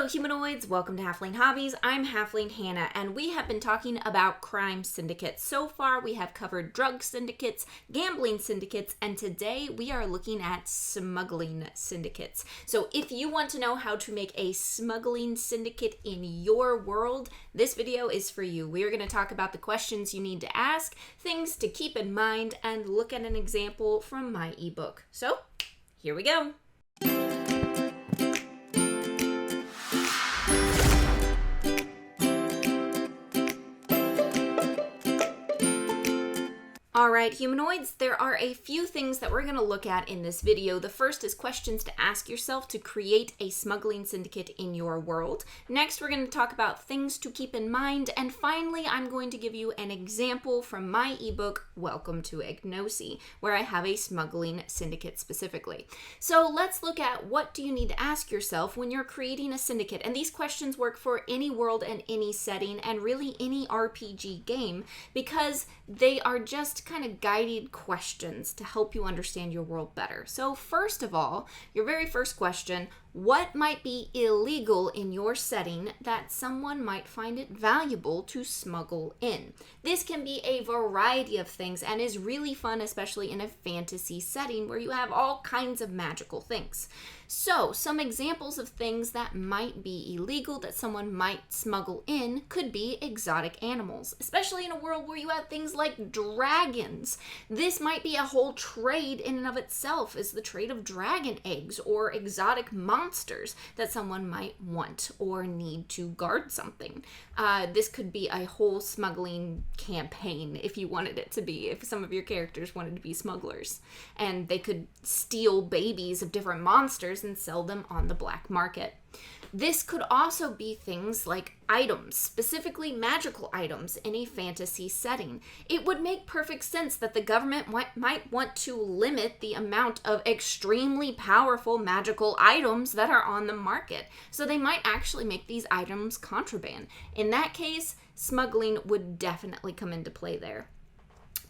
Hello humanoids, welcome to Halfling Hobbies. I'm Halfling Hannah, and we have been talking about crime syndicates. So far we have covered drug syndicates, gambling syndicates, and today we are looking at smuggling syndicates. So if you want to know how to make a smuggling syndicate in your world, this video is for you. We are going to talk about the questions you need to ask, things to keep in mind, and look at an example from my ebook. So here we go. Alright, humanoids, there are a few things that we're going to look at in this video. The first is questions to ask yourself to create a smuggling syndicate in your world. Next, we're going to talk about things to keep in mind. And finally, I'm going to give you an example from my ebook, Welcome to Agnosi, where I have a smuggling syndicate specifically. So let's look at what do you need to ask yourself when you're creating a syndicate. And these questions work for any world and any setting and really any RPG game because they are just kind of guided questions to help you understand your world better. So first of all, your very first question, what might be illegal in your setting that someone might find it valuable to smuggle in? This can be a variety of things and is really fun, especially in a fantasy setting where you have all kinds of magical things. So, some examples of things that might be illegal that someone might smuggle in could be exotic animals, especially in a world where you have things like dragons. This might be a whole trade in and of itself, is the trade of dragon eggs or exotic monsters that someone might want or need to guard something. This could be a whole smuggling campaign if you wanted it to be, if some of your characters wanted to be smugglers. And they could steal babies of different monsters and sell them on the black market. This could also be things like items, specifically magical items in a fantasy setting. It would make perfect sense that the government might want to limit the amount of extremely powerful magical items that are on the market. So they might actually make these items contraband. In that case, smuggling would definitely come into play there.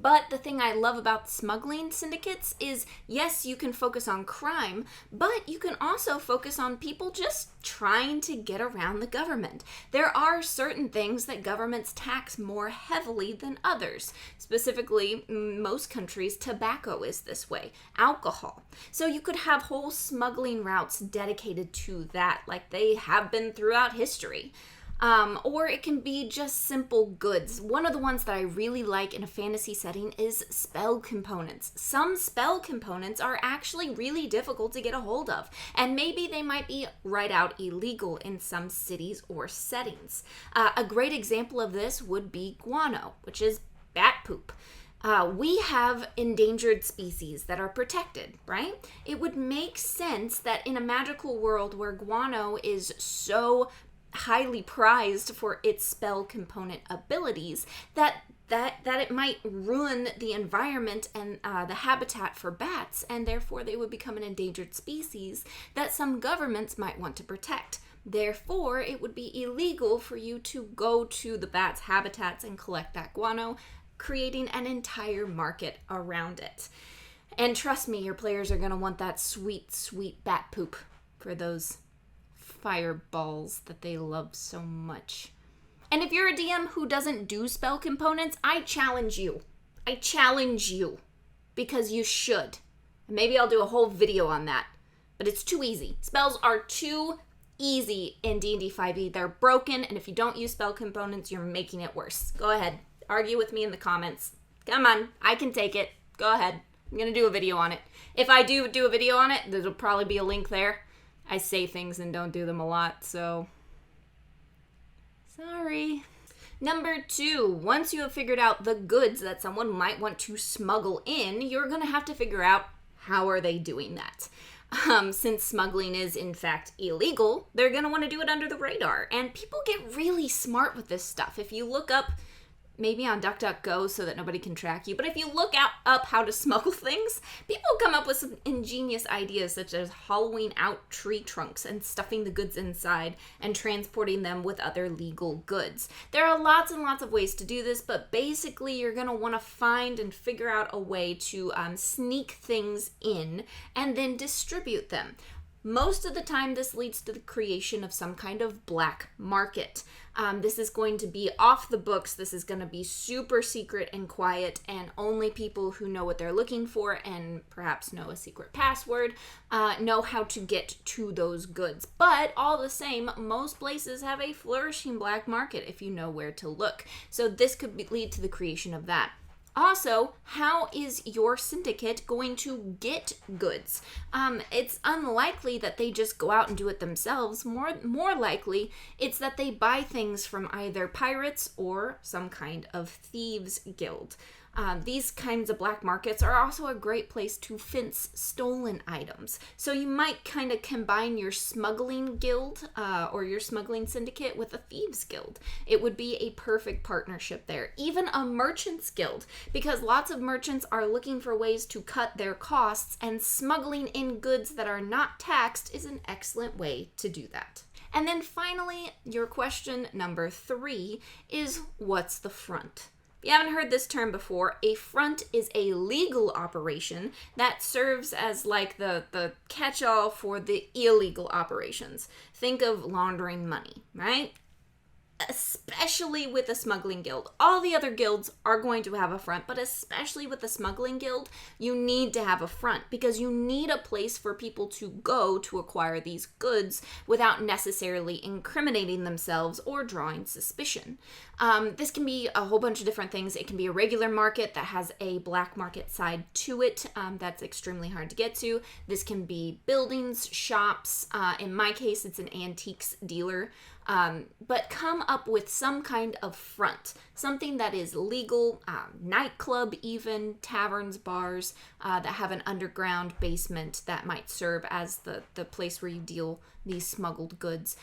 But the thing I love about smuggling syndicates is, yes, you can focus on crime, but you can also focus on people just trying to get around the government. There are certain things that governments tax more heavily than others. Specifically, most countries, tobacco is this way, alcohol. So you could have whole smuggling routes dedicated to that, like they have been throughout history. Or it can be just simple goods. One of the ones that I really like in a fantasy setting is spell components. Some spell components are actually really difficult to get a hold of, and maybe they might be right out illegal in some cities or settings. A great example of this would be guano, which is bat poop. We have endangered species that are protected, right? It would make sense that in a magical world where guano is so highly prized for its spell component abilities that it might ruin the environment and the habitat for bats, and therefore they would become an endangered species that some governments might want to protect. Therefore, it would be illegal for you to go to the bats' habitats and collect that guano, creating an entire market around it. And trust me, your players are going to want that sweet, sweet bat poop for those fireballs that they love so much. And if you're a DM who doesn't do spell components, I challenge you. Because you should. Maybe I'll do a whole video on that. But it's too easy. Spells are too easy in D&D 5e. They're broken, and if you don't use spell components, you're making it worse. Go ahead. Argue with me in the comments. Come on. I can take it. Go ahead. I'm going to do a video on it. If I do a video on it, there'll probably be a link there. I say things and don't do them a lot, so sorry. Number 2, once you have figured out the goods that someone might want to smuggle in, you're going to have to figure out how are they doing that. Since smuggling is in fact illegal, they're going to want to do it under the radar. And people get really smart with this stuff. If you look up, maybe on DuckDuckGo so that nobody can track you, but if you look up how to smuggle things, people come up with some ingenious ideas such as hollowing out tree trunks and stuffing the goods inside and transporting them with other legal goods. There are lots and lots of ways to do this, but basically you're going to want to find and figure out a way to sneak things in and then distribute them. Most of the time, this leads to the creation of some kind of black market. This is going to be off the books. This is going to be super secret and quiet, and only people who know what they're looking for and perhaps know a secret password know how to get to those goods. But all the same, most places have a flourishing black market if you know where to look. So this could lead to the creation of that. Also, how is your syndicate going to get goods? It's unlikely that they just go out and do it themselves. More likely, it's that they buy things from either pirates or some kind of thieves guild. These kinds of black markets are also a great place to fence stolen items. So you might kind of combine your smuggling guild or your smuggling syndicate with a thieves guild. It would be a perfect partnership there. Even a merchants guild, because lots of merchants are looking for ways to cut their costs, and smuggling in goods that are not taxed is an excellent way to do that. And then finally, your question number 3 is, what's the front? If you haven't heard this term before, a front is a legal operation that serves as like the catch-all for the illegal operations. Think of laundering money, right? Especially with the smuggling guild. All the other guilds are going to have a front, but especially with the smuggling guild, you need to have a front because you need a place for people to go to acquire these goods without necessarily incriminating themselves or drawing suspicion. This can be a whole bunch of different things. It can be a regular market that has a black market side to it. That's extremely hard to get to. This can be buildings, shops. In my case, it's an antiques dealer. But come up with some kind of front, something that is legal, nightclub even, taverns, bars, that have an underground basement that might serve as the place where you deal these smuggled goods.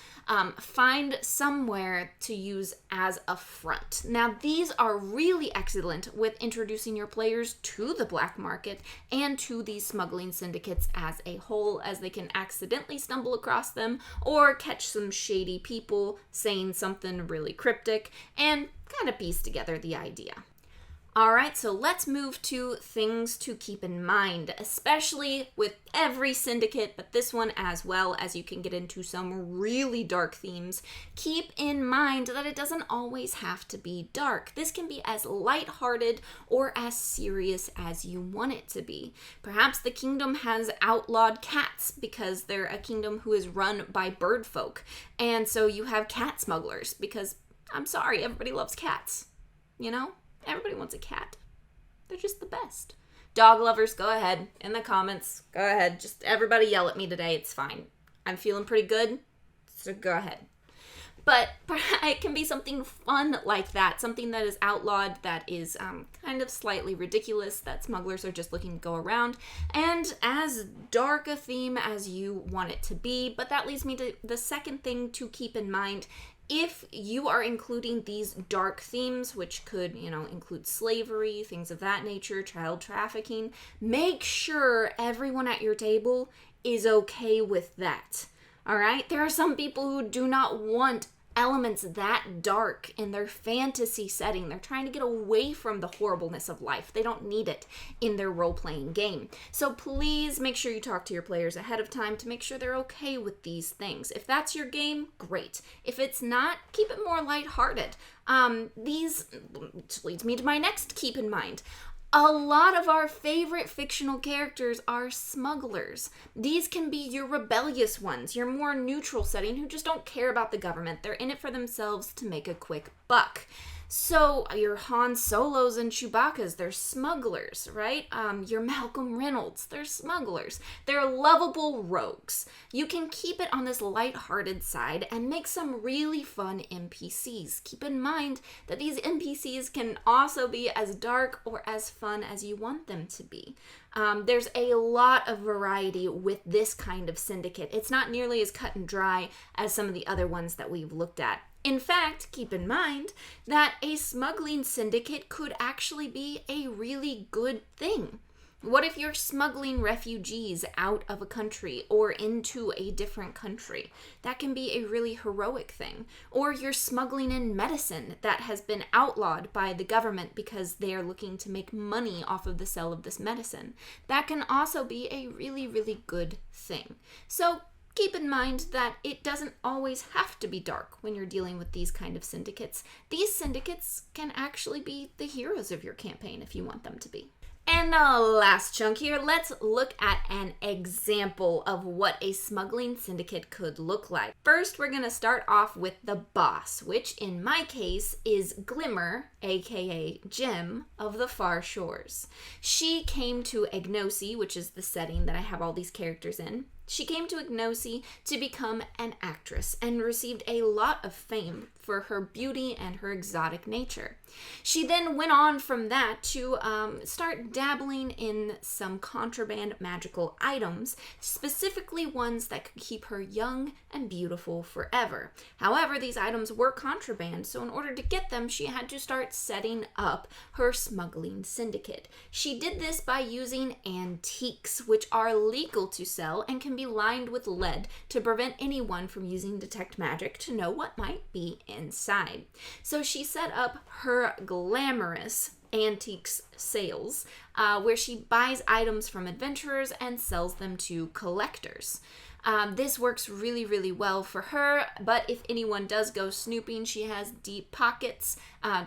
Find somewhere to use as a front. Now, these are really excellent with introducing your players to the black market and to these smuggling syndicates as a whole, as they can accidentally stumble across them or catch some shady people saying something really cryptic and kind of piece together the idea. Alright, so let's move to things to keep in mind, especially with every syndicate, but this one as well, as you can get into some really dark themes. Keep in mind that it doesn't always have to be dark. This can be as lighthearted or as serious as you want it to be. Perhaps the kingdom has outlawed cats because they're a kingdom who is run by bird folk, and so you have cat smugglers because, I'm sorry, everybody loves cats, you know? Everybody wants a cat. They're just the best. Dog lovers, go ahead. In the comments, go ahead. Just everybody yell at me today. It's fine. I'm feeling pretty good, so go ahead. But it can be something fun like that. Something that is outlawed, that is kind of slightly ridiculous, that smugglers are just looking to go around. And as dark a theme as you want it to be. But that leads me to the second thing to keep in mind. If you are including these dark themes, which could, include slavery, things of that nature, child trafficking, make sure everyone at your table is okay with that. All right? There are some people who do not want elements that dark in their fantasy setting. They're trying to get away from the horribleness of life. They don't need it in their role-playing game. So please make sure you talk to your players ahead of time to make sure they're okay with these things. If that's your game, great. If it's not, keep it more lighthearted. Which leads me to my next keep in mind. A lot of our favorite fictional characters are smugglers. These can be your rebellious ones, your more neutral setting who just don't care about the government. They're in it for themselves to make a quick buck. So your Han Solos and Chewbacca's, they're smugglers, right? Your Malcolm Reynolds, they're smugglers. They're lovable rogues. You can keep it on this lighthearted side and make some really fun NPCs. Keep in mind that these NPCs can also be as dark or as fun as you want them to be. There's a lot of variety with this kind of syndicate. It's not nearly as cut and dry as some of the other ones that we've looked at. In fact, keep in mind that a smuggling syndicate could actually be a really good thing. What if you're smuggling refugees out of a country or into a different country? That can be a really heroic thing. Or you're smuggling in medicine that has been outlawed by the government because they are looking to make money off of the sale of this medicine. That can also be a really, really good thing. So Keep in mind that it doesn't always have to be dark when you're dealing with these kind of syndicates. These syndicates can actually be the heroes of your campaign if you want them to be. And last chunk here, let's look at an example of what a smuggling syndicate could look like. First, we're going to start off with the boss, which in my case is Glimmer, aka Jim, of the Far Shores. She came to Ignosi, which is the setting that I have all these characters in. She came to Ignosi to become an actress and received a lot of fame for her beauty and her exotic nature. She then went on from that to start dabbling in some contraband magical items, specifically ones that could keep her young and beautiful forever. However, these items were contraband, so in order to get them, she had to start setting up her smuggling syndicate. She did this by using antiques, which are legal to sell and can be lined with lead to prevent anyone from using detect magic to know what might be inside. So she set up her glamorous antiques sales, where she buys items from adventurers and sells them to collectors. This works really, really well for her, but if anyone does go snooping, she has deep pockets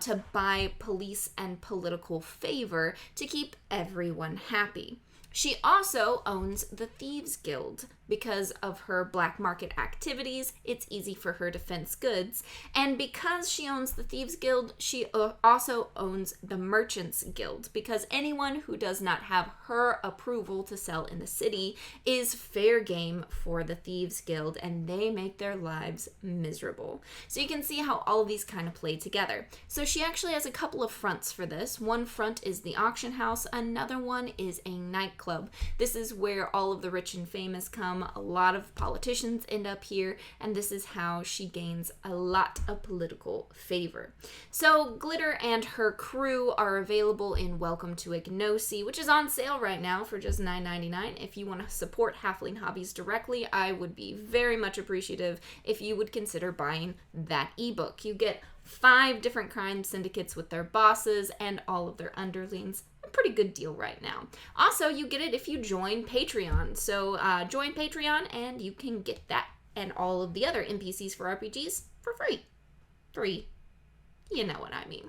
to buy police and political favor to keep everyone happy. She also owns the Thieves Guild. Because of her black market activities, it's easy for her to fence goods. And because she owns the Thieves Guild, she also owns the Merchants Guild, because anyone who does not have her approval to sell in the city is fair game for the Thieves Guild, and they make their lives miserable. So you can see how all of these kind of play together. So she actually has a couple of fronts for this. One front is the auction house, another one is a nightclub. This is where all of the rich and famous come. A lot of politicians end up here, and this is how she gains a lot of political favor. So Glitter and her crew are available in Welcome to Ignosi, which is on sale right now for just $9.99. If you want to support Halfling Hobbies directly, I would be very much appreciative if you would consider buying that ebook. You get 5 different crime syndicates with their bosses and all of their underlings. A pretty good deal right now. Also, you get it if you join Patreon. So join Patreon and you can get that and all of the other NPCs for RPGs for free. Free. You know what I mean.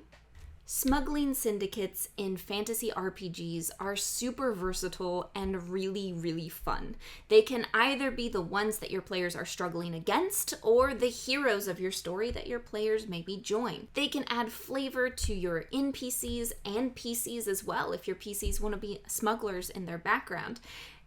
Smuggling syndicates in fantasy RPGs are super versatile and really, really fun. They can either be the ones that your players are struggling against or the heroes of your story that your players maybe join. They can add flavor to your NPCs and PCs as well if your PCs want to be smugglers in their background.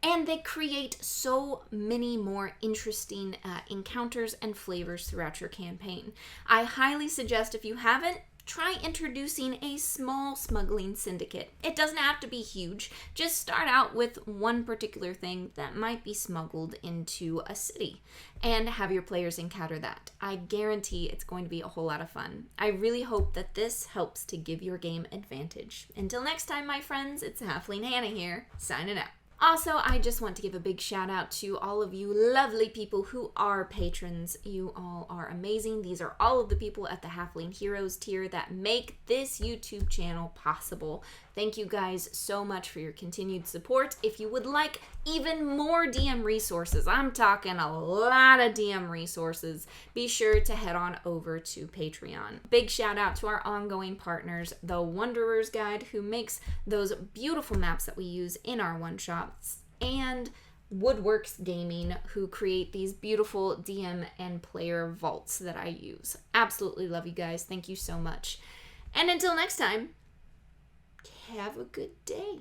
And they create so many more interesting encounters and flavors throughout your campaign. I highly suggest, if you haven't, try introducing a small smuggling syndicate. It doesn't have to be huge. Just start out with one particular thing that might be smuggled into a city and have your players encounter that. I guarantee it's going to be a whole lot of fun. I really hope that this helps to give your game advantage. Until next time, my friends, it's Halfling Hannah here, signing out. Also, I just want to give a big shout out to all of you lovely people who are patrons. You all are amazing. These are all of the people at the Halfling Heroes tier that make this YouTube channel possible. Thank you guys so much for your continued support. If you would like even more DM resources, I'm talking a lot of DM resources, be sure to head on over to Patreon. Big shout out to our ongoing partners, the Wanderer's Guide, who makes those beautiful maps that we use in our one-shots, and Woodworks Gaming, who create these beautiful DM and player vaults that I use. Absolutely love you guys. Thank you so much. And until next time, have a good day.